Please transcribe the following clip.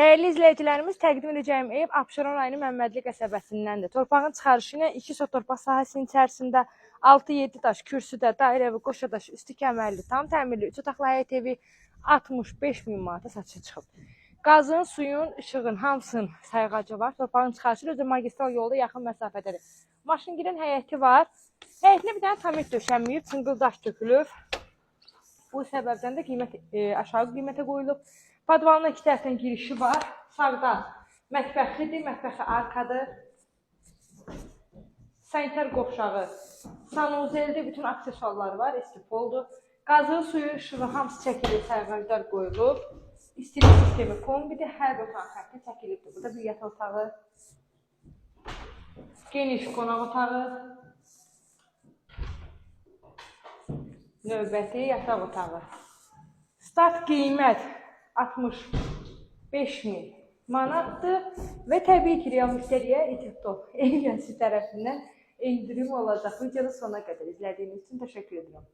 Dəyərli izləyicilərimiz, təqdim edəcəyim ev Abşeron rayonu Məmmədli qəsəbəsindəndir. Torpağın çıxarışı ilə 2 sot torpaq sahəsinin içərisində 6-7 daş, kürsüdə, dairəvi, qoşadaş, üstü kəmərli, tam təmirli, 3 otaqlı həyət evi 65 min manata satışa çıxıb. Qazın, suyun, işığın hamısının sayğacı var. Torpağın çıxarışı ilə magistral yolda yaxın məsafədədir. Maşıngirin həyəti var. Həyətinə bir dənə tamir döşənməyib, çınqıl daş tökülüb. Bu səbəbdən də aşağı qiymətə qoyulub. Podvalın 2 tərəfdən girişi var. Sağda mətbəxidir, mətbəxi arkadır. Sanitar qovşağı, sanuzeldir, bütün aksesuarları var, istifoldur. Qazı, suyu, işığı hamısı çəkilir, sayğaclar qoyulub. İstilik sistemi kombidir, hər bir otaq xətti çəkilibdir. Burada bir yataq otağı, geniş qonaq otağı, növbəti yataq otağı. Start qiymət 65 min manatdır və təbii ki, real müştəriyə ev yönetici tərəfindən endirim olacaq. Videonu sonuna qədər izlədiyiniz üçün təşəkkür edirəm.